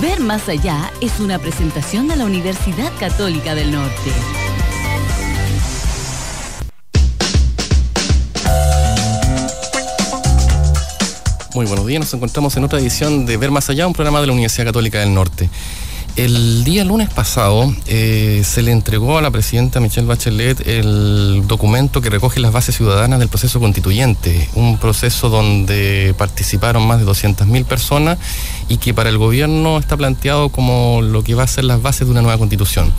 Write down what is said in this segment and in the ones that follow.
Ver más allá es una presentación de la Universidad Católica del Norte. Muy buenos días, nos encontramos en otra edición de Ver Más Allá, un programa de la Universidad Católica del Norte. El día lunes pasado se le entregó a la presidenta Michelle Bachelet el documento que recoge las bases ciudadanas del proceso constituyente, un proceso donde participaron más de 200.000 personas y que para el gobierno está planteado como lo que va a ser las bases de una nueva constitución.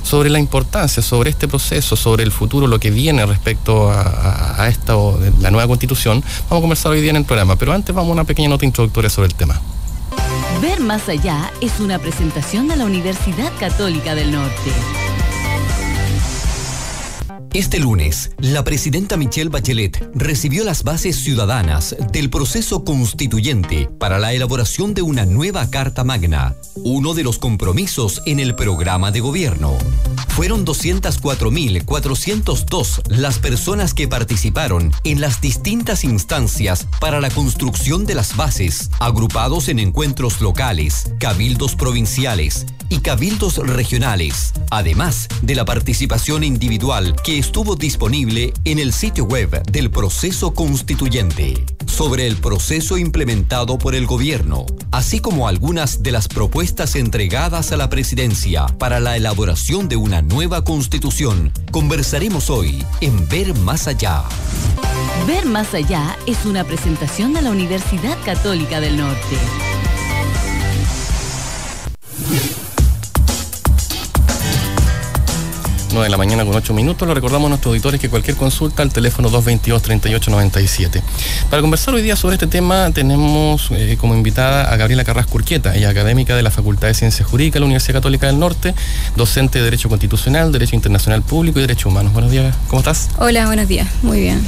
Sobre la importancia, sobre este proceso, sobre el futuro, lo que viene respecto a esta, la nueva constitución, vamos a conversar hoy día en el programa, pero antes vamos a una pequeña nota introductoria sobre el tema. Ver más allá es una presentación de la Universidad Católica del Norte. Este lunes, la presidenta Michelle Bachelet recibió las bases ciudadanas del proceso constituyente para la elaboración de una nueva Carta Magna, uno de los compromisos en el programa de gobierno. Fueron 204.402 las personas que participaron en las distintas instancias para la construcción de las bases, agrupados en encuentros locales, cabildos provinciales y cabildos regionales, además de la participación individual que estuvo disponible en el sitio web del proceso constituyente. Sobre el proceso implementado por el gobierno, así como algunas de las propuestas entregadas a la presidencia para la elaboración de una nueva constitución, conversaremos hoy en Ver Más Allá. Ver Más Allá es una presentación de la Universidad Católica del Norte. De la mañana con 8 minutos. Lo recordamos a nuestros auditores que cualquier consulta al teléfono 222-3897. Para conversar hoy día sobre este tema tenemos como invitada a Gabriela Carrasco Urquieta, ella académica de la Facultad de Ciencias Jurídicas de la Universidad Católica del Norte, docente de Derecho Constitucional, Derecho Internacional Público y Derechos Humanos. Buenos días, ¿cómo estás? Hola, buenos días, muy bien.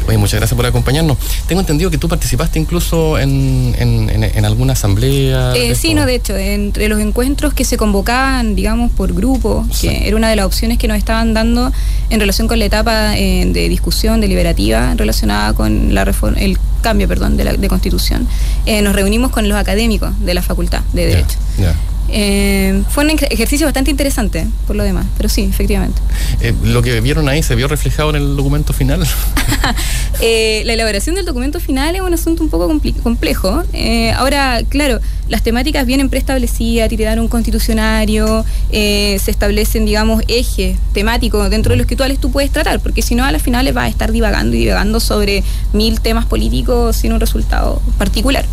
Oye, muchas gracias por acompañarnos. Tengo entendido que tú participaste incluso en alguna asamblea. Sí, no, de hecho, entre los encuentros que se convocaban, digamos, por grupo, sí, que era una de las opciones que nos estaban dando en relación con la etapa de discusión deliberativa relacionada con la reforma, el cambio, de Constitución. Nos reunimos con los académicos de la Facultad de Derecho. Fue un ejercicio bastante interesante, por lo demás, pero sí, efectivamente. ¿Lo que vieron ahí se vio reflejado en el documento final? La elaboración del documento final es un asunto un poco complejo. Ahora, claro, las temáticas vienen preestablecidas, te dan un constitucionario, se establecen, digamos, ejes temáticos dentro de los que tú puedes tratar, porque si no, a las finales vas a estar divagando sobre 1000 temas políticos sin un resultado particular.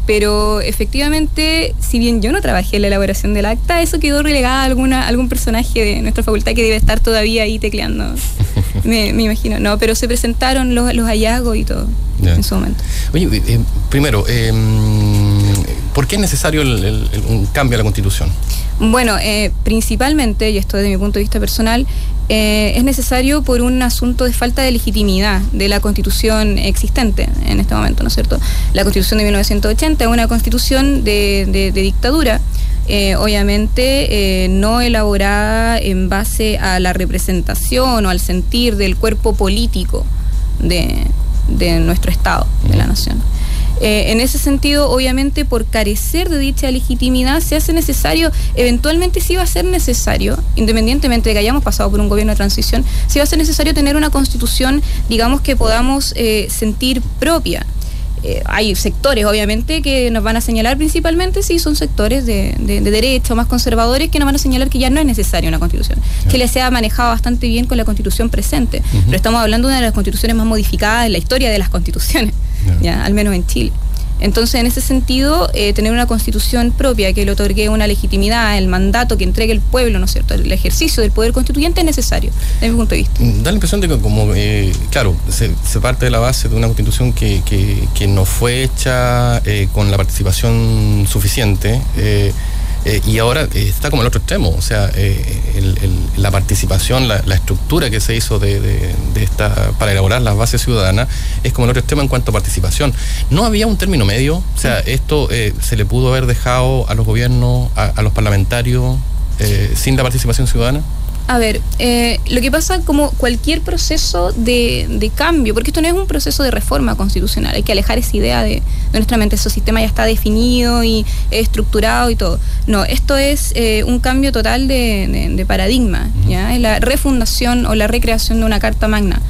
Pero efectivamente, si bien yo no trabajé en la elaboración del acta, eso quedó relegado a algún personaje de nuestra facultad que debe estar todavía ahí tecleando. me imagino. No, pero se presentaron los hallazgos y todo en su momento. Oye, primero, ¿por qué es necesario un cambio a la Constitución? Bueno, principalmente, y esto desde mi punto de vista personal, es necesario por un asunto de falta de legitimidad de la Constitución existente en este momento, ¿no es cierto? La Constitución de 1980 es una Constitución de dictadura, obviamente no elaborada en base a la representación o al sentir del cuerpo político de nuestro Estado, de la nación. En ese sentido, obviamente, por carecer de dicha legitimidad, se hace necesario, eventualmente sí va a ser necesario, independientemente de que hayamos pasado por un gobierno de transición, sí va a ser necesario tener una constitución, digamos, que podamos sentir propia. Hay sectores, obviamente, que nos van a señalar principalmente, sí, son sectores de derecho más conservadores que nos van a señalar que ya no es necesaria una constitución. Chile se ha manejado bastante bien con la constitución presente, pero estamos hablando de una de las constituciones más modificadas en la historia de las constituciones, ya, al menos en Chile. Entonces, en ese sentido, tener una constitución propia que le otorgue una legitimidad, el mandato que entregue el pueblo, ¿no es cierto?, el ejercicio del poder constituyente es necesario, desde mi punto de vista. Da la impresión de que, como, claro, se parte de la base de una constitución que no fue hecha con la participación suficiente, y ahora está como el otro extremo, o sea, la participación, la estructura que se hizo para elaborar las bases ciudadanas es como el otro extremo en cuanto a participación. ¿No había un término medio? O sea, esto se le pudo haber dejado a los gobiernos, a los parlamentarios, sin la participación ciudadana. A ver, lo que pasa como cualquier proceso de cambio, porque esto no es un proceso de reforma constitucional, hay que alejar esa idea de nuestra mente, ese sistema ya está definido y estructurado y todo. No, esto es un cambio total de paradigma, ¿ya? Es la refundación o la recreación de una Carta Magna.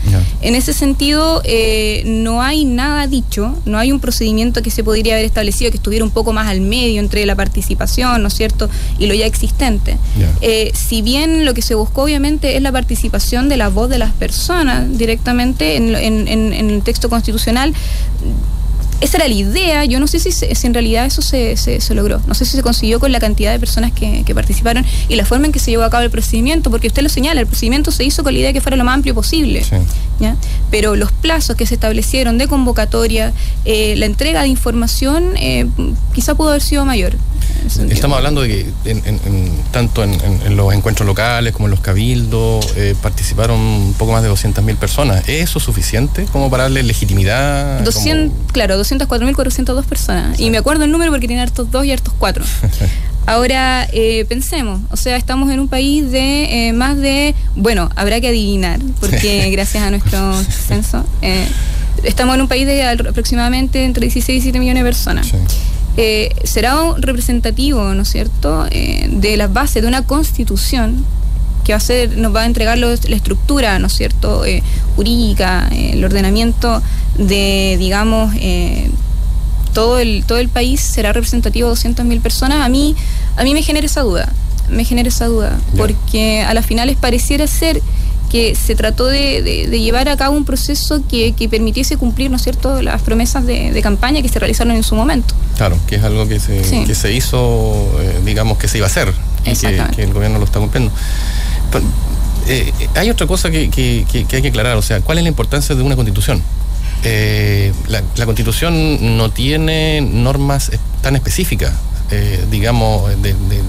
En ese sentido, no hay nada dicho, no hay un procedimiento que se podría haber establecido que estuviera un poco más al medio entre la participación, ¿no es cierto?, y lo ya existente. Si bien lo que se buscó obviamente es la participación de la voz de las personas directamente en el texto constitucional, esa era la idea. Yo no sé si en realidad eso se logró, no sé si se consiguió con la cantidad de personas que participaron y la forma en que se llevó a cabo el procedimiento, porque usted lo señala, el procedimiento se hizo con la idea de que fuera lo más amplio posible, sí. ¿Ya? Pero los plazos que se establecieron de convocatoria, la entrega de información, quizá pudo haber sido mayor. Estamos hablando de que tanto en los encuentros locales como en los cabildos participaron un poco más de 200.000 personas. ¿Es eso suficiente como para darle legitimidad? Claro, 204.402 personas. Sí. Y me acuerdo el número porque tiene hartos 2 y hartos 4. Ahora, pensemos, o sea, estamos en un país de más de, bueno, habrá que adivinar, porque gracias a nuestro censo, estamos en un país de aproximadamente entre 16 y 17 millones de personas. Sí. Será un representativo, ¿no es cierto?, de las bases de una constitución que nos va a entregar la estructura, ¿no es cierto?, jurídica, el ordenamiento de, digamos, todo el país. Será representativo de 200.000 personas. A mí me genera esa duda, porque a las finales pareciera ser que se trató de llevar a cabo un proceso que permitiese cumplir, ¿no es cierto?, las promesas de campaña que se realizaron en su momento. Claro, que es algo que se hizo, digamos, que se iba a hacer y que el gobierno lo está cumpliendo. Pero, hay otra cosa que hay que aclarar, o sea, ¿cuál es la importancia de una constitución? La constitución no tiene normas tan específicas, digamos,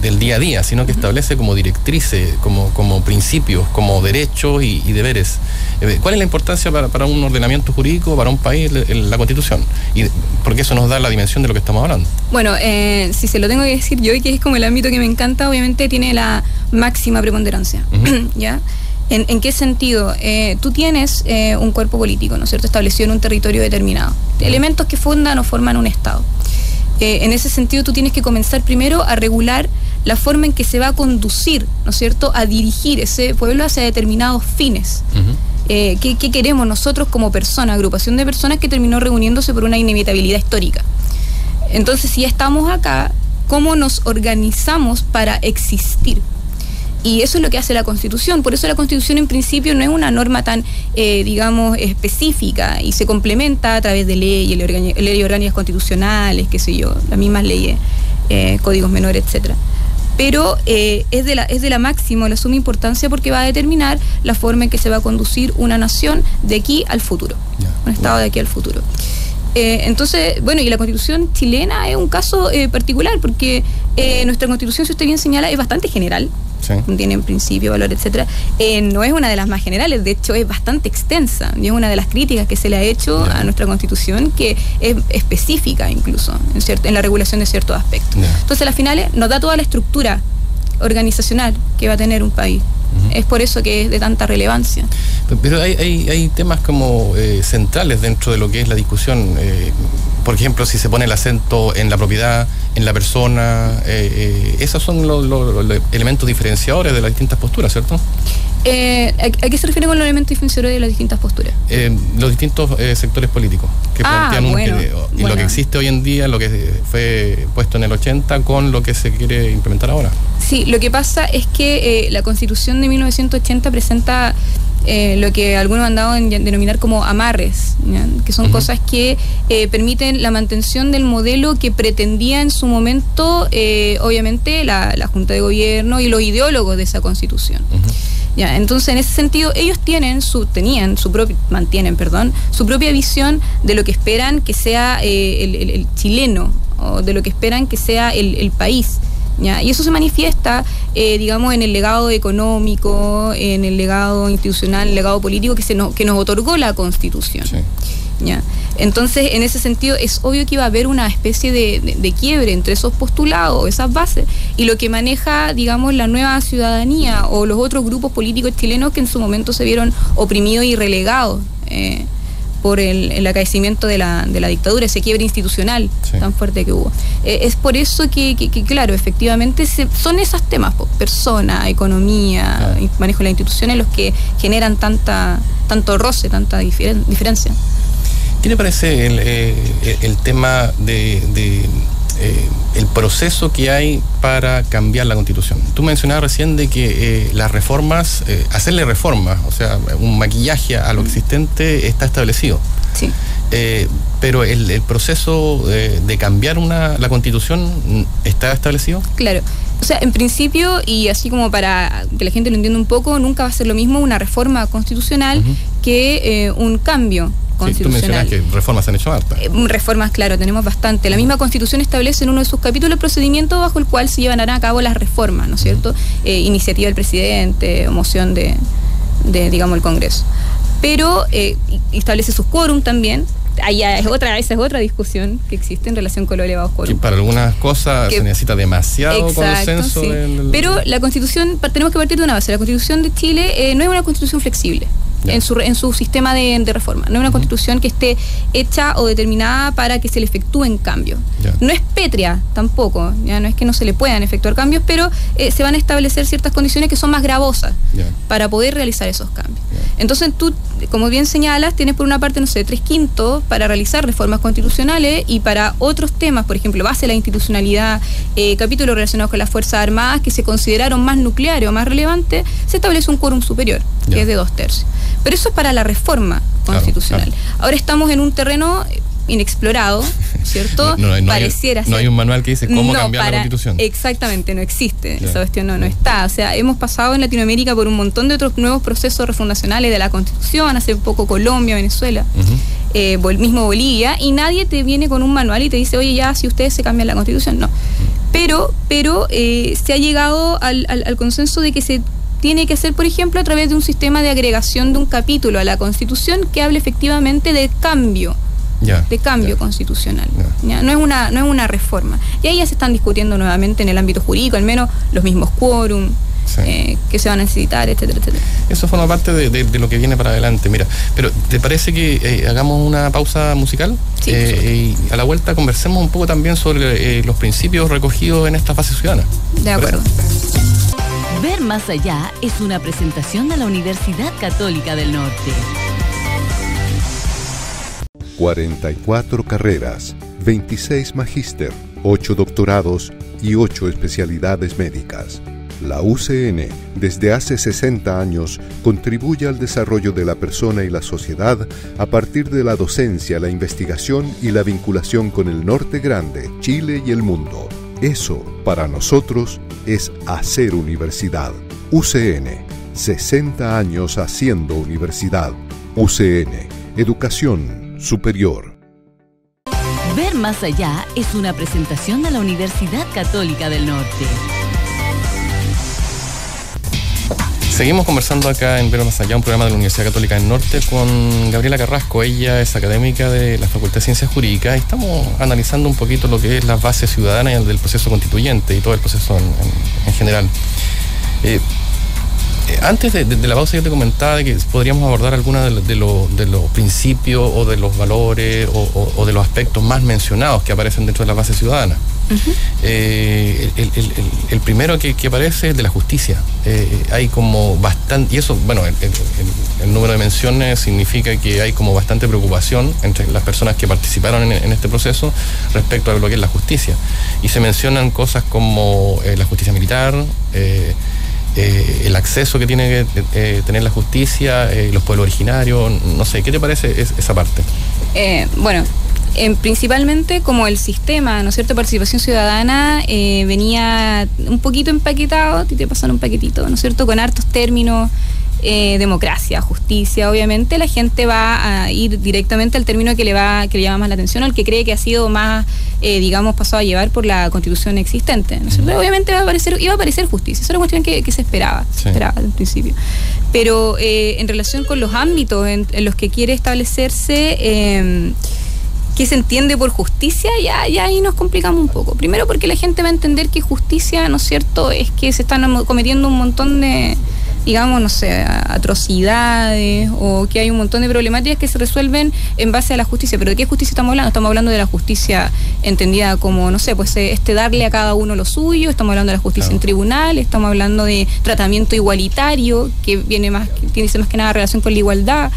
del día a día, sino que establece como directrices, como principios, como derechos y deberes. ¿Cuál es la importancia para un ordenamiento jurídico, para un país, la Constitución? Porque eso nos da la dimensión de lo que estamos hablando. Bueno, si se lo tengo que decir yo, y que es como el ámbito que me encanta, obviamente tiene la máxima preponderancia. ¿Ya? ¿En qué sentido? Tú tienes un cuerpo político, ¿no es cierto?, establecido en un territorio determinado. Elementos que fundan o forman un Estado. En ese sentido, tú tienes que comenzar primero a regular la forma en que se va a conducir, ¿no es cierto?, a dirigir ese pueblo hacia determinados fines. ¿Qué queremos nosotros como persona, agrupación de personas que terminó reuniéndose por una inevitabilidad histórica? Entonces, si ya estamos acá, ¿cómo nos organizamos para existir? Y eso es lo que hace la Constitución. Por eso la Constitución en principio no es una norma tan, digamos, específica, y se complementa a través de leyes orgánicas constitucionales, qué sé yo, las mismas leyes, códigos menores, etcétera. Pero es de la máxima, la suma importancia, porque va a determinar la forma en que se va a conducir una nación de aquí al futuro, un Estado de aquí al futuro. Entonces, bueno, y la Constitución chilena es un caso particular, porque nuestra Constitución, si usted bien señala, es bastante general. Sí. Tienen principio, valor, etcétera. No es una de las más generales, de hecho es bastante extensa, y es una de las críticas que se le ha hecho a nuestra Constitución, que es específica incluso en la regulación de ciertos aspectos. Entonces, a las finales nos da toda la estructura organizacional que va a tener un país. Es por eso que es de tanta relevancia. Pero hay temas como centrales dentro de lo que es la discusión. Por ejemplo, si se pone el acento en la propiedad, en la persona, esos son los elementos diferenciadores de las distintas posturas, ¿cierto? ¿A qué se refiere con los elementos diferenciadores de las distintas posturas? Los distintos sectores políticos que plantean lo que existe hoy en día, lo que fue puesto en el 80 con lo que se quiere implementar ahora. Sí, lo que pasa es que la Constitución de 1980 presenta lo que algunos han dado en denominar como amarres, ¿ya?, que son cosas que permiten la mantención del modelo que pretendía en su momento, obviamente, la Junta de Gobierno y los ideólogos de esa Constitución. Ya, entonces, en ese sentido, ellos mantienen su propia visión de lo que esperan que sea el chileno, o de lo que esperan que sea el país. ¿Ya? Y eso se manifiesta, digamos, en el legado económico, en el legado institucional, el legado político que nos otorgó la Constitución. Sí. ¿Ya? Entonces, en ese sentido, es obvio que iba a haber una especie de quiebre entre esos postulados, esas bases, y lo que maneja, digamos, la nueva ciudadanía o los otros grupos políticos chilenos que en su momento se vieron oprimidos y relegados por el acaecimiento de la dictadura, ese quiebre institucional tan fuerte que hubo. Es por eso que claro, efectivamente son esos temas, persona, economía, manejo de las instituciones, los que generan tanto roce, tanta diferencia. ¿Qué le parece el tema el proceso que hay para cambiar la Constitución? Tú mencionabas recién de que las reformas, hacerle reformas, o sea, un maquillaje a lo existente está establecido. Sí. Pero el proceso de cambiar la Constitución está establecido. Claro. O sea, en principio, y así como para que la gente lo entienda un poco, nunca va a ser lo mismo una reforma constitucional que un cambio constitucional. Sí, tú mencionas que reformas se han hecho hartas. Reformas, claro, tenemos bastante. La misma Constitución establece en uno de sus capítulos el procedimiento bajo el cual se llevan a cabo las reformas, ¿no es cierto? Iniciativa del presidente, moción de digamos, el Congreso. Pero establece sus quórum también. Esa es otra discusión que existe en relación con los elevados quórum. Que para algunas cosas se necesita demasiado consenso. Sí. Pero la Constitución, tenemos que partir de una base. La Constitución de Chile no es una Constitución flexible. En su sistema de reforma. No es una Constitución que esté hecha o determinada para que se le efectúen cambios. No es pétrea tampoco, no es que no se le puedan efectuar cambios, pero se van a establecer ciertas condiciones que son más gravosas para poder realizar esos cambios. Entonces tú, como bien señalas, tienes por una parte, 3/5 para realizar reformas constitucionales, y para otros temas, por ejemplo, base de la institucionalidad, capítulos relacionados con las Fuerzas Armadas que se consideraron más nucleares o más relevantes, se establece un quórum superior, que es de 2/3. Pero eso es para la reforma constitucional. Claro. Ahora estamos en un terreno inexplorado, ¿cierto? Pareciera ser. No hay un manual que dice cómo cambiar la Constitución. Exactamente, no existe. Esa cuestión no está. O sea, hemos pasado en Latinoamérica por un montón de otros nuevos procesos refundacionales de la Constitución, hace poco Colombia, Venezuela, mismo Bolivia, y nadie te viene con un manual y te dice, oye, ya, si ustedes se cambian la Constitución, no. Pero se ha llegado al consenso de que se tiene que hacer, por ejemplo, a través de un sistema de agregación de un capítulo a la Constitución que hable efectivamente de cambio. Constitucional. No es una reforma. Y ahí ya se están discutiendo nuevamente en el ámbito jurídico, al menos los mismos quórum que se van a necesitar, etcétera, etcétera. Eso forma parte de lo que viene para adelante. Mira, pero ¿te parece que hagamos una pausa musical? Sí. Y a la vuelta conversemos un poco también sobre los principios recogidos en esta fase ciudadana. De acuerdo. Ver más allá es una presentación de la Universidad Católica del Norte. 44 carreras, 26 magíster, 8 doctorados y 8 especialidades médicas. La UCN, desde hace 60 años, contribuye al desarrollo de la persona y la sociedad a partir de la docencia, la investigación y la vinculación con el Norte Grande, Chile y el mundo. Eso, para nosotros, es hacer universidad. UCN, 60 años haciendo universidad. UCN, educación superior. Ver más allá es una presentación de la Universidad Católica del Norte. Seguimos conversando acá en Ver más allá, un programa de la Universidad Católica del Norte, con Gabriela Carrasco. Ella es académica de la Facultad de Ciencias Jurídicas y estamos analizando un poquito lo que es las bases ciudadanas del proceso constituyente y todo el proceso en general. Antes de la pausa yo te comentaba de que podríamos abordar algunos de los principios o de los valores o de los aspectos más mencionados que aparecen dentro de la base ciudadana. El primero que aparece es de la justicia. Hay como bastante, y eso, bueno, el número de menciones significa que hay como bastante preocupación entre las personas que participaron en este proceso respecto a lo que es la justicia. Y se mencionan cosas como la justicia militar, el acceso que tiene que tener la justicia, los pueblos originarios, no sé, ¿qué te parece esa parte? Bueno, principalmente como el sistema, ¿no es cierto?, participación ciudadana venía un poquito empaquetado, te pasan un paquetito, ¿no es cierto?, con hartos términos, democracia, justicia. Obviamente la gente va a ir directamente al término que le llama más la atención, al que cree que ha sido más, digamos, pasado a llevar por la Constitución existente, ¿no es cierto? Obviamente iba a aparecer justicia, eso era una cuestión que se esperaba, en principio. Pero en relación con los ámbitos en los que quiere establecerse, qué se entiende por justicia, ya ahí nos complicamos un poco. Primero porque la gente va a entender que justicia, ¿no es cierto?, es que se están cometiendo un montón de, digamos, no sé, atrocidades, o que hay un montón de problemáticas que se resuelven en base a la justicia. ¿Pero de qué justicia estamos hablando? Estamos hablando de la justicia entendida como, no sé, pues darle a cada uno lo suyo, estamos hablando de la justicia en tribunal, estamos hablando de tratamiento igualitario, que tiene más que nada relación con la igualdad.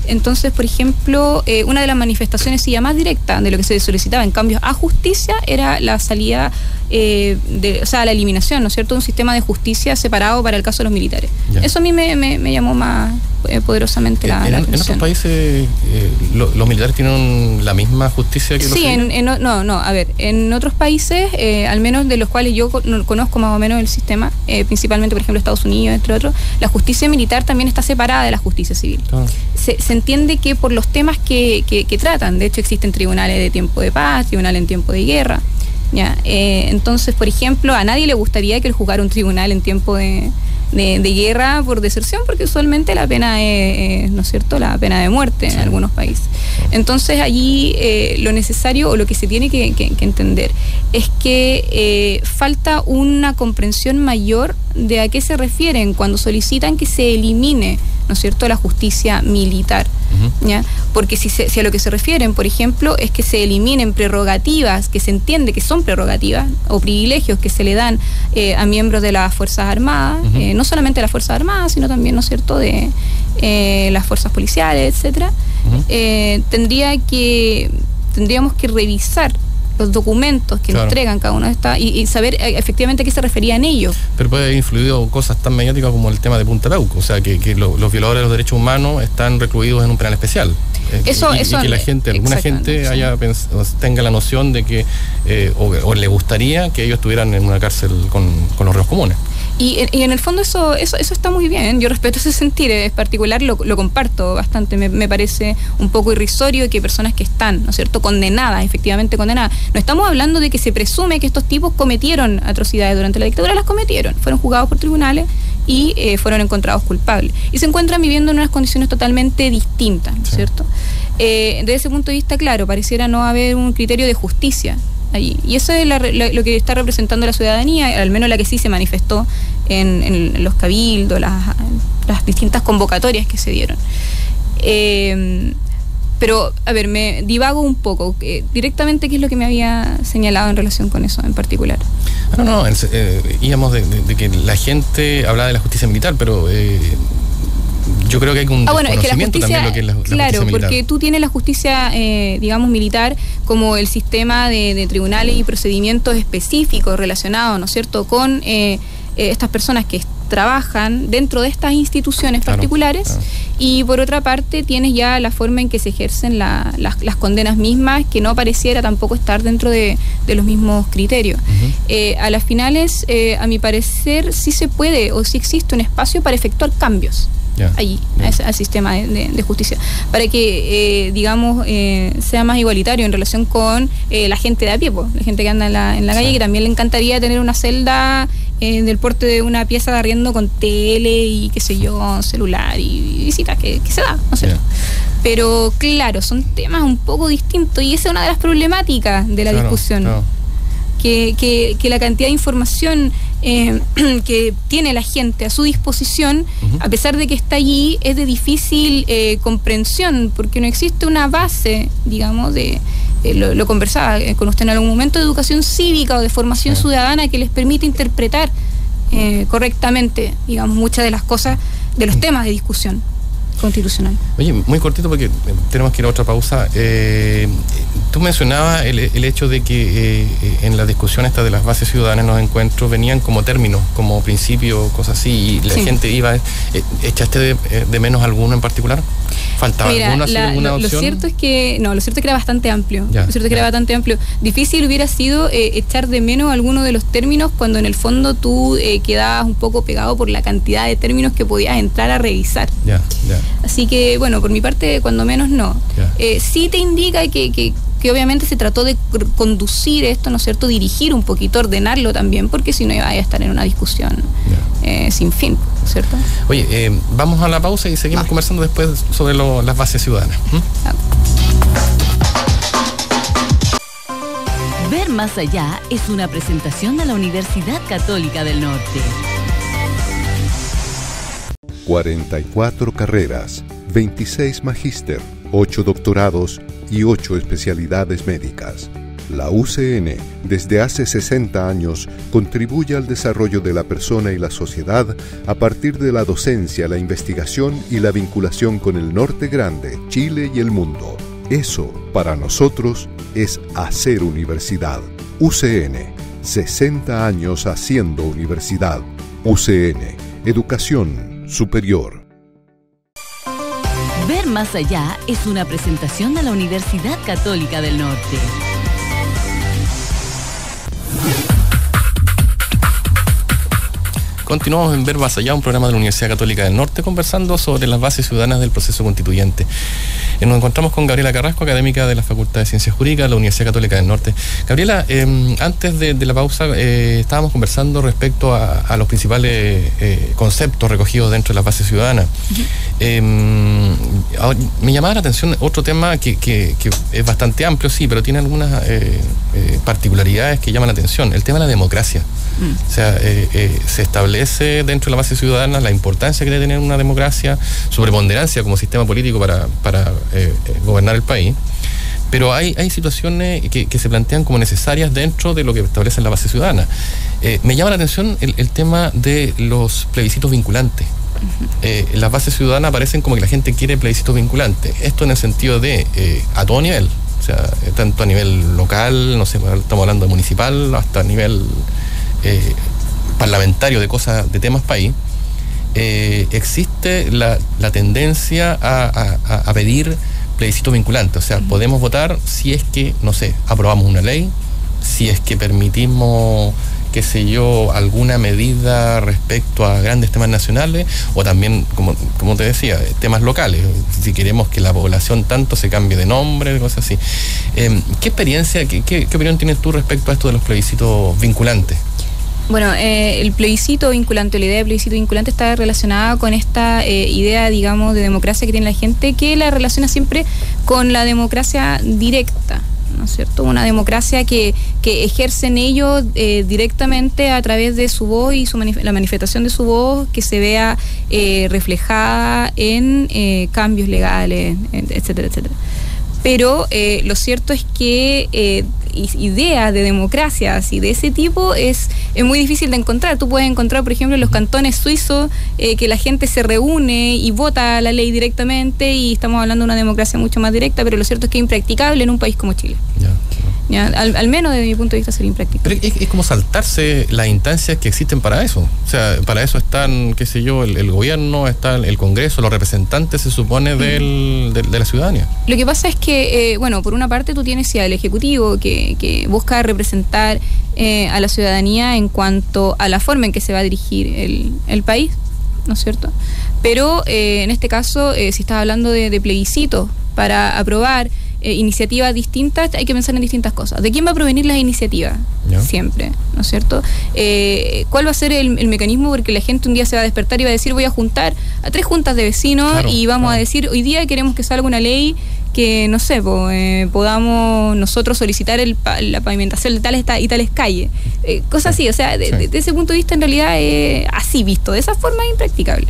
Entonces, por ejemplo, una de las manifestaciones más directas de lo que se solicitaba en cambios a justicia era la salida, la eliminación, ¿no es cierto?, de un sistema de justicia separado para el caso de los militares. Ya. Eso a mí me llamó más poderosamente la atención. ¿En otros países los militares tienen la misma justicia que los civiles? Sí, en otros países, al menos de los cuales yo conozco más o menos el sistema, principalmente, por ejemplo, Estados Unidos, entre otros, la justicia militar también está separada de la justicia civil. Ah. Se entiende que por los temas que tratan, de hecho existen tribunales de tiempo de paz, tribunales en tiempo de guerra, ¿ya? Entonces, por ejemplo, a nadie le gustaría que él juzgara un tribunal en tiempo de guerra por deserción, porque usualmente la pena es, ¿no es cierto?, la pena de muerte en algunos países. Entonces allí lo necesario o lo que se tiene que entender es que falta una comprensión mayor de a qué se refieren cuando solicitan que se elimine, ¿no es cierto?, la justicia militar. ¿Ya? Porque si a lo que se refieren, por ejemplo, es que se eliminen prerrogativas que se entiende que son prerrogativas o privilegios que se le dan a miembros de las Fuerzas Armadas, no solamente de las Fuerzas Armadas, sino también, ¿no es cierto?, de las fuerzas policiales, etcétera. Tendríamos que revisar los documentos que entregan cada uno de estas y saber efectivamente a qué se referían ellos. Pero puede haber influido cosas tan mediáticas como el tema de Punta Arauco, o sea, que los violadores de los derechos humanos están recluidos en un penal especial. Eso y que la gente, alguna gente tenga la noción de que o le gustaría que ellos estuvieran en una cárcel con los reos comunes. Y en el fondo eso está muy bien, yo respeto ese sentir, en particular lo comparto bastante, me parece un poco irrisorio que personas que están, ¿no es cierto?, condenadas, efectivamente condenadas, no estamos hablando de que se presume que estos tipos cometieron atrocidades durante la dictadura, las cometieron, fueron juzgados por tribunales y fueron encontrados culpables, y se encuentran viviendo en unas condiciones totalmente distintas, ¿no es cierto? Desde ese punto de vista, claro, pareciera no haber un criterio de justicia allí. Y eso es lo que está representando la ciudadanía, al menos la que sí se manifestó en los cabildos, las distintas convocatorias que se dieron. Pero, a ver, me divago un poco. Directamente, ¿qué es lo que me había señalado en relación con eso en particular? Íbamos de que la gente hablaba de la justicia militar, pero yo creo que hay un desconocimiento también de lo que es la justicia militar. Claro, porque tú tienes la justicia, digamos, militar como el sistema de tribunales y procedimientos específicos relacionados, ¿no es cierto?, con estas personas que trabajan dentro de estas instituciones particulares, y por otra parte tienes ya la forma en que se ejercen las condenas mismas, que no pareciera tampoco estar dentro de los mismos criterios. A las finales, a mi parecer, sí se puede o sí existe un espacio para efectuar cambios allí, al sistema de justicia, para que, digamos, sea más igualitario en relación con la gente de a pie, la gente que anda en la calle, que también le encantaría tener una celda del porte de una pieza de arriendo con tele y qué sé yo, celular y visitas que se da, ¿no es cierto? Pero claro, son temas un poco distintos y esa es una de las problemáticas de la discusión. Que la cantidad de información que tiene la gente a su disposición, a pesar de que está allí, es de difícil comprensión, porque no existe una base, digamos, lo conversaba con usted en algún momento, de educación cívica o de formación ciudadana que les permite interpretar correctamente, digamos, muchas de las cosas, de los temas de discusión constitucional. Oye, muy cortito porque tenemos que ir a otra pausa. Tú mencionabas el hecho de que en la discusión esta de las bases ciudadanas, en los encuentros, venían como términos, como principios, cosas así, y la gente iba... ¿Echaste de menos alguno en particular? ¿Faltaba alguna opción? Lo cierto es que era bastante amplio. Era bastante amplio. Difícil hubiera sido echar de menos alguno de los términos cuando en el fondo tú quedabas un poco pegado por la cantidad de términos que podías entrar a revisar. Así que, bueno, por mi parte, cuando menos no. Sí te indica que obviamente se trató de conducir esto, ¿no es cierto?, dirigir un poquito, ordenarlo también, porque si no iba a estar en una discusión sin fin, ¿cierto? Oye, vamos a la pausa y seguimos conversando después sobre las bases ciudadanas. más allá es una presentación de la Universidad Católica del Norte. 44 carreras, 26 magíster, 8 doctorados y 8 especialidades médicas. La UCN, desde hace 60 años, contribuye al desarrollo de la persona y la sociedad a partir de la docencia, la investigación y la vinculación con el Norte Grande, Chile y el mundo. Eso, para nosotros, es hacer universidad. UCN, 60 años haciendo universidad. UCN, educación superior. Ver más allá es una presentación de la Universidad Católica del Norte. Continuamos en Ver Más Allá, un programa de la Universidad Católica del Norte, conversando sobre las bases ciudadanas del proceso constituyente. Nos encontramos con Gabriela Carrasco, académica de la Facultad de Ciencias Jurídicas de la Universidad Católica del Norte. Gabriela, antes de la pausa estábamos conversando respecto a los principales conceptos recogidos dentro de las bases ciudadanas. Me llamaba la atención otro tema que es bastante amplio, sí, pero tiene algunas particularidades que llaman la atención, el tema de la democracia. O sea, se establece dentro de la base ciudadana la importancia que debe tener una democracia, su preponderancia como sistema político para gobernar el país, pero hay situaciones que se plantean como necesarias dentro de lo que establece la base ciudadana. Me llama la atención el tema de los plebiscitos vinculantes. Las bases ciudadanas aparecen como que la gente quiere plebiscitos vinculantes. Esto en el sentido de a todo nivel, o sea, tanto a nivel local, no sé, estamos hablando de municipal, hasta a nivel parlamentario de temas país. Existe la tendencia a pedir plebiscito vinculante, o sea, podemos votar si es que, no sé, aprobamos una ley, si es que permitimos, qué sé yo, alguna medida respecto a grandes temas nacionales, o también, como te decía, temas locales, si queremos que la población tanto se cambie de nombre, cosas así. ¿Qué experiencia, qué opinión tienes tú respecto a esto de los plebiscitos vinculantes? Bueno, el plebiscito vinculante, la idea de plebiscito vinculante está relacionada con esta idea, digamos, de democracia que tiene la gente, que la relaciona siempre con la democracia directa, ¿no es cierto? Una democracia que ejercen ellos directamente a través de su voz y la manifestación de su voz, que se vea reflejada en cambios legales, etcétera, etcétera. Pero lo cierto es que ideas de democracia así de ese tipo es muy difícil de encontrar. Tú puedes encontrar, por ejemplo, en los cantones suizos que la gente se reúne y vota la ley directamente, y estamos hablando de una democracia mucho más directa, pero lo cierto es que es impracticable en un país como Chile. Ya, al menos desde mi punto de vista sería impracticable. Pero es como saltarse las instancias que existen para eso. O sea, para eso están, qué sé yo, el gobierno, está el Congreso, los representantes, se supone, de la ciudadanía. Lo que pasa es que, bueno, por una parte tú tienes al Ejecutivo que busca representar a la ciudadanía en cuanto a la forma en que se va a dirigir el país, ¿no es cierto? Pero en este caso, si estás hablando de plebiscitos para aprobar iniciativas distintas, hay que pensar en distintas cosas. ¿De quién va a provenir las iniciativas? ¿No? Siempre, ¿no es cierto? ¿Cuál va a ser el mecanismo? Porque la gente un día se va a despertar y va a decir, voy a juntar a 3 juntas de vecinos, claro, y vamos a decir, hoy día queremos que salga una ley que, no sé, podamos nosotros solicitar la pavimentación de tales y tales calles. Cosas así, o sea, de ese punto de vista, en realidad, así visto, de esa forma es impracticable.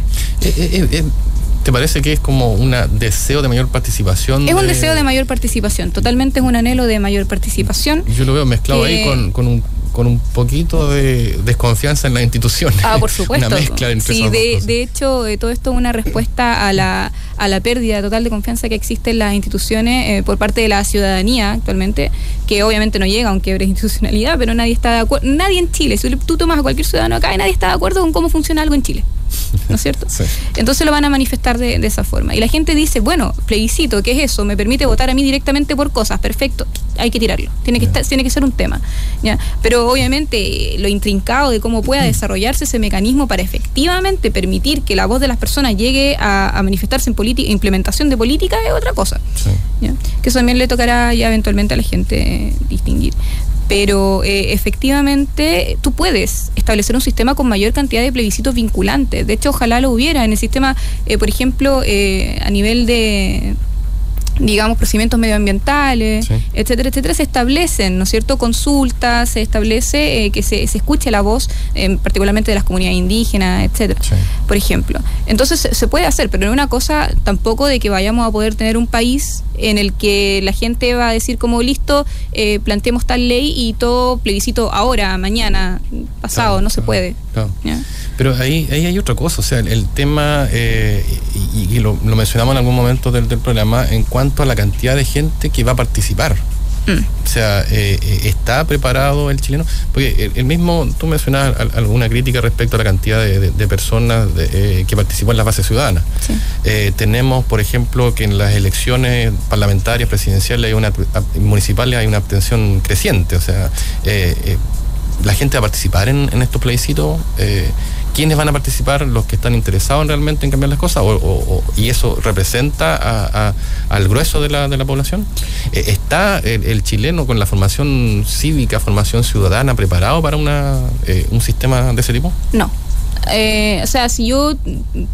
¿Te parece que es como un deseo de mayor participación? Es un deseo de mayor participación, totalmente es un anhelo de mayor participación. Yo lo veo mezclado ahí con un poquito de desconfianza en las instituciones. Por supuesto. Una mezcla entre esas dos cosas. De hecho, todo esto es una respuesta a la pérdida total de confianza que existe en las instituciones por parte de la ciudadanía actualmente, que obviamente no llega a un quiebre de institucionalidad, pero nadie está de acuerdo, nadie en Chile, si tú tomas a cualquier ciudadano acá, nadie está de acuerdo con cómo funciona algo en Chile, ¿no es cierto? Sí. Entonces lo van a manifestar de esa forma. Y la gente dice, bueno, plebiscito, ¿qué es eso? Me permite votar a mí directamente por cosas, perfecto, hay que tirarlo, tiene que ser un tema, ¿ya? Pero obviamente lo intrincado de cómo pueda desarrollarse ese mecanismo para efectivamente permitir que la voz de las personas llegue a manifestarse en implementación de política es otra cosa, sí. ¿Ya? Que eso también le tocará ya eventualmente a la gente distinguir. Pero efectivamente tú puedes establecer un sistema con mayor cantidad de plebiscitos vinculantes. De hecho, ojalá lo hubiera en el sistema, por ejemplo, a nivel de digamos, procedimientos medioambientales, sí, etcétera, etcétera, se establecen, ¿no es cierto?, consultas, se establece que se escuche la voz, particularmente de las comunidades indígenas, etcétera, sí, por ejemplo. Entonces se puede hacer, pero no es una cosa tampoco de que vayamos a poder tener un país en el que la gente va a decir como listo, planteemos tal ley y todo plebiscito ahora, mañana, pasado, claro, no se puede. Claro. Pero ahí hay otra cosa, o sea, el tema, y lo mencionamos en algún momento del programa, en cuanto a la cantidad de gente que va a participar. O sea, ¿está preparado el chileno? Porque el mismo, tú mencionabas alguna crítica respecto a la cantidad de personas que participó en la base ciudadana. Sí. Tenemos, por ejemplo, que en las elecciones parlamentarias, presidenciales municipales hay una abstención creciente. O sea, la gente va a participar en estos plebiscitos. ¿Quiénes van a participar? Los que están interesados realmente en cambiar las cosas, y eso representa al grueso de la población. ¿Está el chileno con la formación cívica, formación ciudadana preparado para un sistema de ese tipo? No. O sea, si yo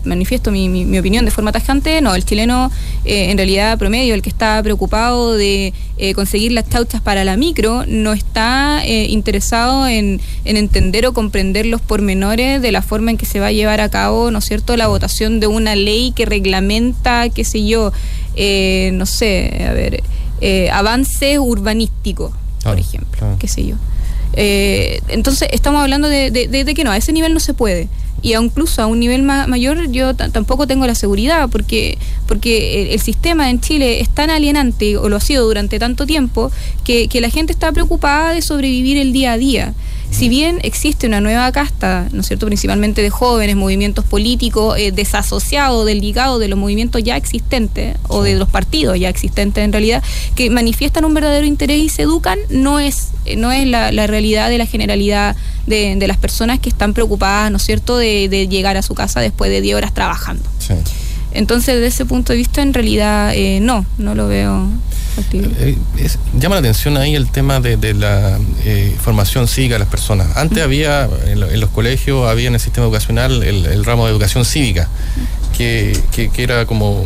manifiesto mi opinión de forma tajante, no, el chileno en realidad promedio, el que está preocupado de conseguir las chauchas para la micro, no está interesado en entender o comprender los pormenores de la forma en que se va a llevar a cabo, ¿no es cierto?, la votación de una ley que reglamenta, qué sé yo, no sé, a ver, avances urbanísticos, por ejemplo, qué sé yo. Entonces estamos hablando de que no, a ese nivel no se puede, y incluso a un nivel mayor yo tampoco tengo la seguridad, porque el sistema en Chile es tan alienante, o lo ha sido durante tanto tiempo, que la gente está preocupada de sobrevivir el día a día. Si bien existe una nueva casta, ¿no es cierto?, principalmente de jóvenes, movimientos políticos desasociados del ligado de los movimientos ya existentes, o de los partidos ya existentes en realidad, que manifiestan un verdadero interés y se educan, no es la realidad de la generalidad de las personas que están preocupadas, ¿no es cierto?, de llegar a su casa después de 10 horas trabajando. Sí. Entonces, desde ese punto de vista, en realidad, no lo veo factible. Llama la atención ahí el tema de la formación cívica de las personas. Antes había, en los colegios, había en el sistema educacional el ramo de educación cívica, que era como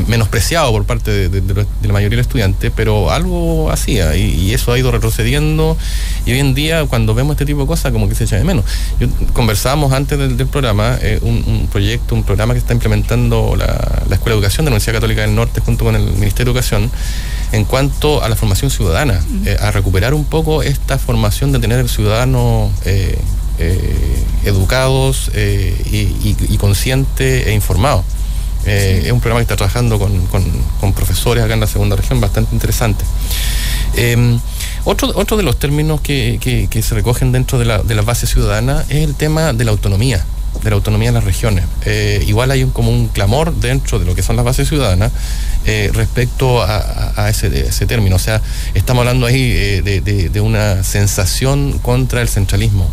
menospreciado por parte de la mayoría de los estudiantes, pero algo hacía, y eso ha ido retrocediendo, y hoy en día cuando vemos este tipo de cosas como que se echa de menos. Conversábamos antes del programa un programa que está implementando la Escuela de Educación de la Universidad Católica del Norte junto con el Ministerio de Educación en cuanto a la formación ciudadana, a recuperar un poco esta formación de tener ciudadanos educados y conscientes e informados. Es un programa que está trabajando con profesores acá en la segunda región, bastante interesante. Otro de los términos que se recogen dentro de la base ciudadana es el tema de la autonomía de las regiones. Igual hay como un clamor dentro de lo que son las bases ciudadanas respecto a ese término. O sea, estamos hablando ahí de una sensación contra el centralismo.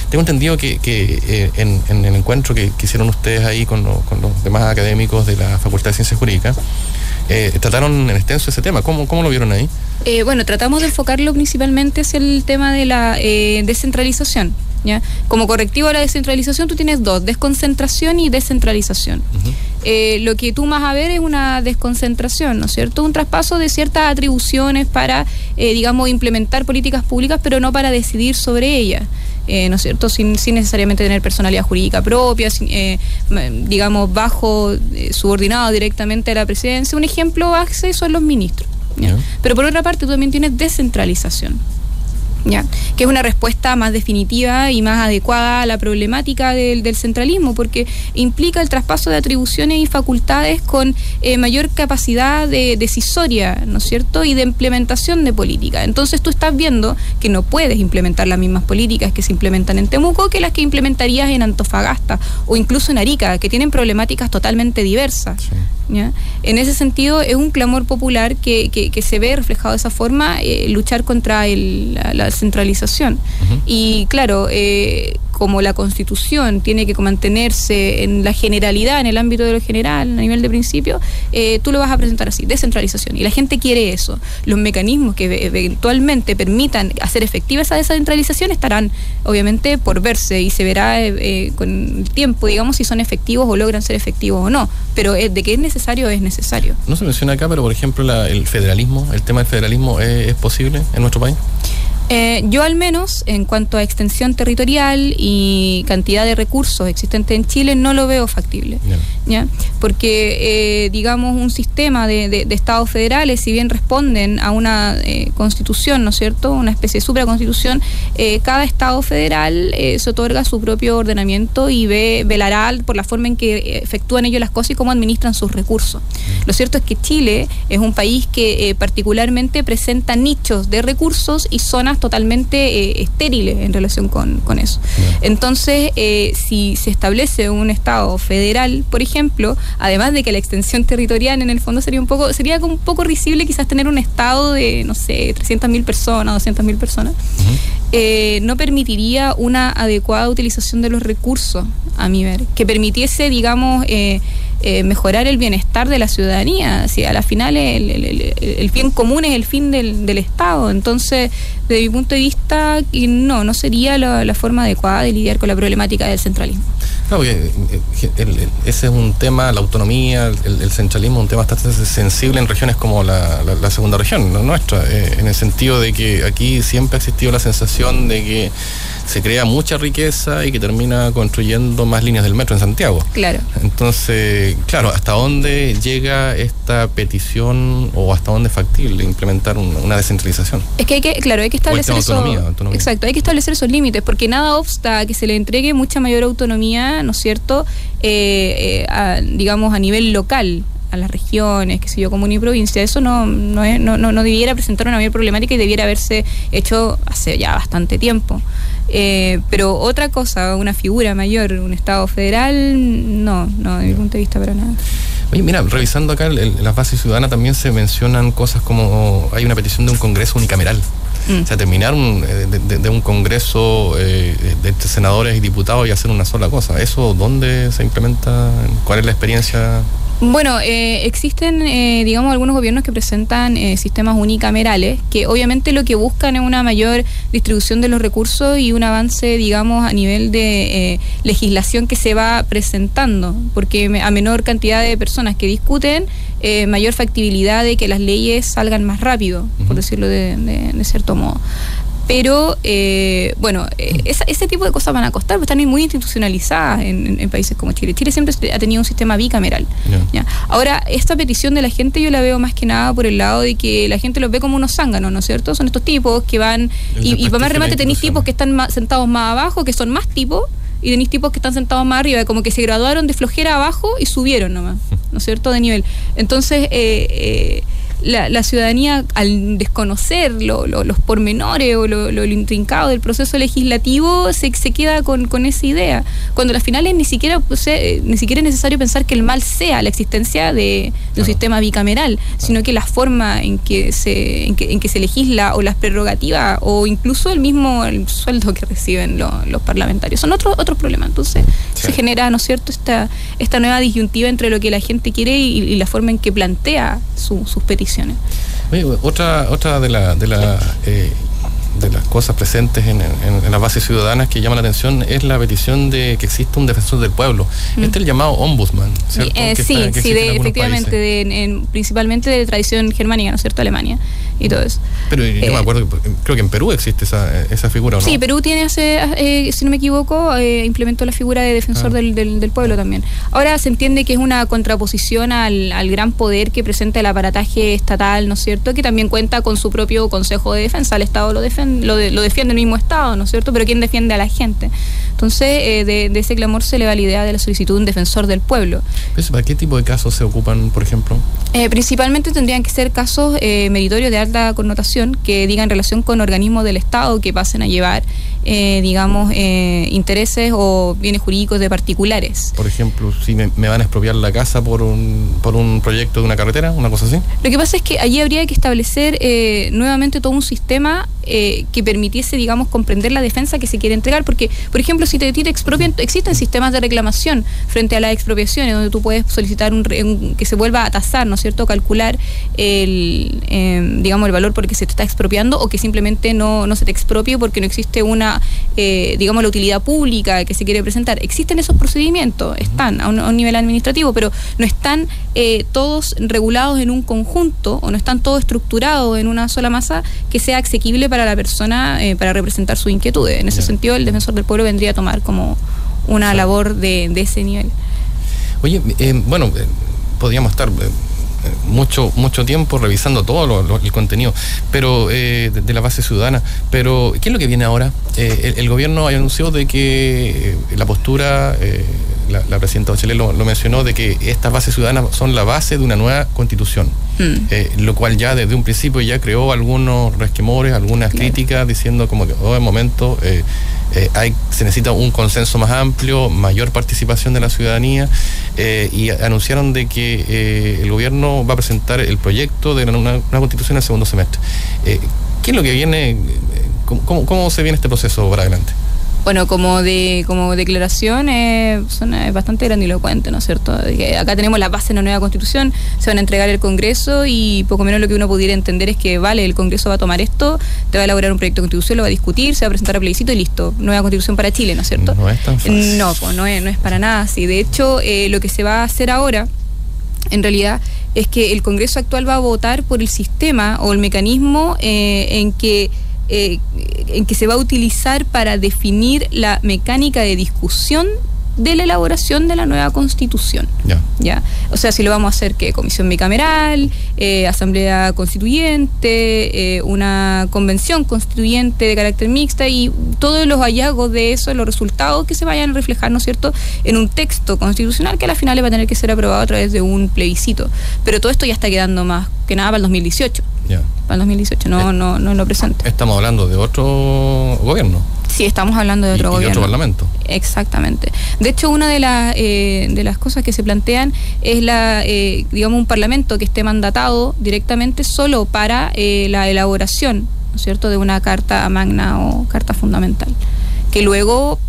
Tengo entendido que en el encuentro que hicieron ustedes ahí con los demás académicos de la Facultad de Ciencias Jurídicas, trataron en extenso ese tema. ¿Cómo lo vieron ahí? Bueno, tratamos de enfocarlo principalmente hacia el tema de la descentralización, ¿ya? Como correctivo a la descentralización tú tienes dos: desconcentración y descentralización. Lo que tú vas a ver es una desconcentración, ¿no es cierto? Un traspaso de ciertas atribuciones para, digamos, implementar políticas públicas, pero no para decidir sobre ellas. ¿No es cierto? Sin necesariamente tener personalidad jurídica propia, digamos, subordinado directamente a la presidencia. Un ejemplo base son los ministros, ¿ya? Pero por otra parte tú también tienes descentralización, ¿ya? Que es una respuesta más definitiva y más adecuada a la problemática del centralismo, porque implica el traspaso de atribuciones y facultades con mayor capacidad decisoria, ¿no es cierto?, y de implementación de política. Entonces tú estás viendo que no puedes implementar las mismas políticas que se implementan en Temuco que las que implementarías en Antofagasta o incluso en Arica, que tienen problemáticas totalmente diversas. Sí. ¿Ya? En ese sentido es un clamor popular que se ve reflejado de esa forma, luchar contra la centralización. Y claro, como la Constitución tiene que mantenerse en la generalidad, en el ámbito de lo general, a nivel de principio, tú lo vas a presentar así, descentralización. Y la gente quiere eso. Los mecanismos que eventualmente permitan hacer efectiva esa descentralización estarán, obviamente, por verse y se verá con el tiempo, digamos, si son efectivos o logran ser efectivos o no. Pero de que es necesario, es necesario. No se menciona acá, pero por ejemplo, el federalismo, el tema del federalismo, ¿es posible en nuestro país? Yo al menos, en cuanto a extensión territorial y cantidad de recursos existentes en Chile, no lo veo factible. ¿Ya? Porque, digamos, un sistema de estados federales, si bien responden a una constitución, ¿no es cierto?, una especie de supraconstitución, cada estado federal se otorga su propio ordenamiento y velará por la forma en que efectúan ellos las cosas y cómo administran sus recursos. Lo cierto es que Chile es un país que particularmente presenta nichos de recursos y zonas totalmente estériles en relación con eso. Entonces, si se establece un estado federal, por ejemplo, además de que la extensión territorial en el fondo sería un poco risible quizás tener un estado de, no sé, 300.000 personas, 200.000 personas, no permitiría una adecuada utilización de los recursos, a mi ver, que permitiese, digamos, mejorar el bienestar de la ciudadanía. Si a la final el bien común es el fin del Estado. Entonces, desde mi punto de vista, no sería la forma adecuada de lidiar con la problemática del centralismo. Claro, porque ese es un tema, la autonomía, el centralismo, un tema bastante sensible en regiones como la segunda región, ¿no?, nuestra, en el sentido de que aquí siempre ha existido la sensación de que se crea mucha riqueza y que termina construyendo más líneas del metro en Santiago. Claro. Entonces, claro, ¿hasta dónde llega esta petición o hasta dónde es factible implementar una descentralización? Es que hay que establecer autonomía. Exacto, hay que establecer esos límites, porque nada obsta a que se le entregue mucha mayor autonomía, ¿no es cierto?, digamos, a nivel local, a las regiones, qué sé yo, comuna y provincia. Eso no debiera presentar una mayor problemática y debiera haberse hecho hace ya bastante tiempo. Pero otra cosa, una figura mayor, un Estado federal, no, desde mi punto de vista, para nada. Oye, mira, revisando acá las bases ciudadanas también se mencionan cosas como hay una petición de un congreso unicameral. O sea, terminar de un congreso de senadores y diputados y hacer una sola cosa. ¿Eso dónde se implementa? ¿Cuál es la experiencia? Bueno, existen, digamos, algunos gobiernos que presentan sistemas unicamerales, que obviamente lo que buscan es una mayor distribución de los recursos y un avance, digamos, a nivel de legislación que se va presentando, porque a menor cantidad de personas que discuten, mayor factibilidad de que las leyes salgan más rápido, por decirlo de cierto modo. Pero, ese tipo de cosas van a costar, porque están muy institucionalizadas en países como Chile. Chile siempre ha tenido un sistema bicameral. ¿Ya? Ahora, esta petición de la gente yo la veo más que nada por el lado de que la gente los ve como unos zánganos, ¿no es cierto? Son estos tipos que van, y para más remate tenéis tipos que están sentados más abajo, que son más tipos, y tenéis tipos que están sentados más arriba, como que se graduaron de flojera abajo y subieron nomás, ¿no es cierto?, de nivel. Entonces, la ciudadanía, al desconocer los pormenores o lo intrincado del proceso legislativo, se queda con esa idea, cuando al final ni siquiera es necesario pensar que el mal sea la existencia de un sistema bicameral, sino que la forma en que se legisla, o las prerrogativas, o incluso el sueldo que reciben los parlamentarios, son otros problemas. Entonces se genera, ¿no es cierto?, esta nueva disyuntiva entre lo que la gente quiere y la forma en que plantea sus peticiones. Oye, otra de las cosas presentes en las bases ciudadanas que llama la atención es la petición de que exista un defensor del pueblo. Este es el llamado ombudsman, ¿cierto? Efectivamente, principalmente de tradición germánica, ¿no es cierto?, Alemania y todo eso. Pero yo me acuerdo, creo que en Perú existe esa figura, ¿o no? Sí, Perú tiene si no me equivoco, implementó la figura de defensor del pueblo también. Ahora se entiende que es una contraposición al gran poder que presenta el aparataje estatal, ¿no es cierto?, que también cuenta con su propio Consejo de Defensa. El Estado lo defiende el mismo Estado, ¿no es cierto?, pero ¿quién defiende a la gente? Entonces, de ese clamor se eleva la idea de la solicitud de un defensor del pueblo. ¿Para qué tipo de casos se ocupan, por ejemplo? Principalmente tendrían que ser casos meritorios de alta connotación, que digan relación con organismos del Estado, que pasen a llevar digamos, intereses o bienes jurídicos de particulares. Por ejemplo, si me van a expropiar la casa por un proyecto de una carretera, una cosa así. Lo que pasa es que allí habría que establecer nuevamente todo un sistema que permitiese, digamos, comprender la defensa que se quiere entregar, porque, por ejemplo, si te expropian, existen sistemas de reclamación frente a las expropiaciones, donde tú puedes solicitar que se vuelva a tasar, ¿no es cierto?, calcular digamos, el valor por el que se te está expropiando, o que simplemente no se te expropie porque no existe una, digamos, la utilidad pública que se quiere presentar. Existen esos procedimientos, están a un nivel administrativo, pero no están todos regulados en un conjunto, o no están todos estructurados en una sola masa que sea asequible para la persona para representar sus inquietudes. En ese sentido, el defensor del pueblo vendría a tomar como una labor de ese nivel. Oye, bueno, podríamos estar mucho tiempo revisando todo el contenido, pero de la base ciudadana. Pero ¿qué es lo que viene ahora? El gobierno anunció de que la postura, la presidenta Bachelet lo mencionó, de que estas bases ciudadanas son la base de una nueva constitución, lo cual ya desde un principio ya creó algunos resquemores, algunas críticas, diciendo como que de momento se necesita un consenso más amplio, mayor participación de la ciudadanía, y anunciaron de que el gobierno va a presentar el proyecto de una constitución en el segundo semestre. ¿Qué es lo que viene? ¿Cómo se viene este proceso para adelante? Bueno, como declaración es bastante grandilocuente, ¿no es cierto? Acá tenemos la base de una nueva constitución, se van a entregar al Congreso, y poco menos lo que uno pudiera entender es que, vale, el Congreso va a tomar esto, te va a elaborar un proyecto de constitución, lo va a discutir, se va a presentar a plebiscito y listo, nueva constitución para Chile, ¿no es cierto? No es tan fácil. No, pues no es para nada así. De hecho, lo que se va a hacer ahora, en realidad, es que el Congreso actual va a votar por el sistema o el mecanismo en que se va a utilizar para definir la mecánica de discusión de la elaboración de la nueva constitución. ¿Ya? O sea, si lo vamos a hacer, ¿qué? Comisión bicameral, asamblea constituyente, una convención constituyente de carácter mixta, y todos los hallazgos de eso, los resultados que se vayan a reflejar, ¿no es cierto?, en un texto constitucional que a la final va a tener que ser aprobado a través de un plebiscito. Pero todo esto ya está quedando más que nada para el 2018. Para el 2018, no en lo presente. Estamos hablando de otro gobierno. Sí, estamos hablando de otro gobierno. Y otro parlamento. Exactamente. De hecho, una de las cosas que se plantean es digamos, un parlamento que esté mandatado directamente solo para la elaboración, ¿no es cierto?, de una carta magna o carta fundamental. Que luego,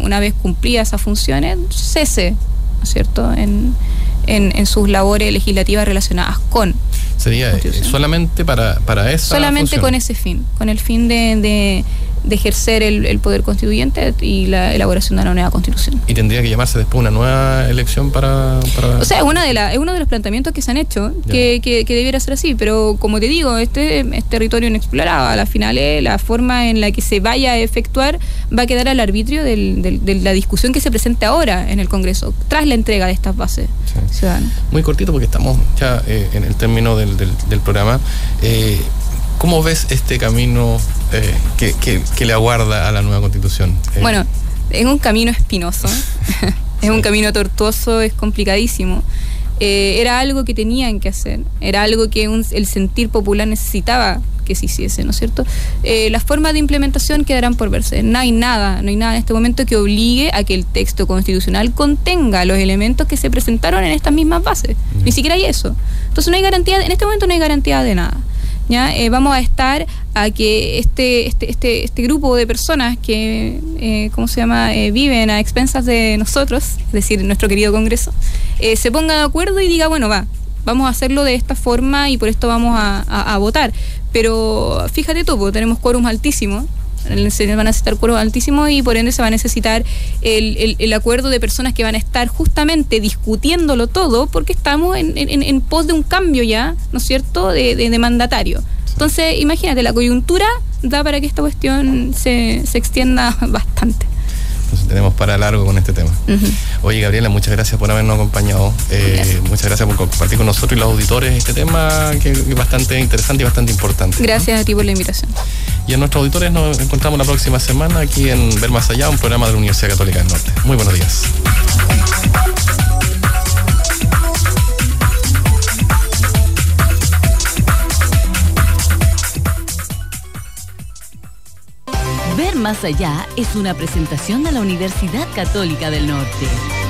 una vez cumplidas esas funciones, cese, ¿no es cierto?, en sus labores legislativas relacionadas con. Sería solamente para esa solamente función. Con ese fin, con el fin de ejercer el poder constituyente y la elaboración de una nueva constitución. ¿Y tendría que llamarse después una nueva elección para...? O sea, es uno de los planteamientos que se han hecho, que debiera ser así, pero como te digo, este es territorio inexplorado. A la final, la forma en la que se vaya a efectuar va a quedar al arbitrio de la discusión que se presente ahora en el Congreso, tras la entrega de estas bases ciudadanas. Muy cortito, porque estamos ya en el término del programa. ¿Cómo ves este camino que le aguarda a la nueva constitución? Bueno, es un camino espinoso, es un camino tortuoso, es complicadísimo. Era algo que tenían que hacer, era algo que el sentir popular necesitaba que se hiciese, ¿no es cierto? Las formas de implementación quedarán por verse. No hay nada en este momento que obligue a que el texto constitucional contenga los elementos que se presentaron en estas mismas bases. Ni siquiera hay eso. Entonces no hay garantía, en este momento no hay garantía de nada. ¿Ya? Vamos a estar a que este grupo de personas que, viven a expensas de nosotros, es decir, nuestro querido Congreso, se ponga de acuerdo y diga, bueno, vamos a hacerlo de esta forma y por esto vamos a votar. Pero fíjate tú, porque tenemos quórums altísimos, se van a necesitar quórums altísimos, y por ende se va a necesitar el acuerdo de personas que van a estar justamente discutiéndolo todo, porque estamos en pos de un cambio ya, ¿no es cierto?, de mandatario. Entonces, imagínate, la coyuntura da para que esta cuestión se extienda bastante. Entonces tenemos para largo con este tema. Oye, Gabriela, muchas gracias por habernos acompañado. Muchas gracias por compartir con nosotros y los auditores este tema que es bastante interesante y bastante importante. Gracias a ti por la invitación. Y a nuestros auditores nos encontramos la próxima semana aquí en Ver Más Allá, un programa de la Universidad Católica del Norte. Muy buenos días. Ver Más Más Allá es una presentación de la Universidad Católica del Norte.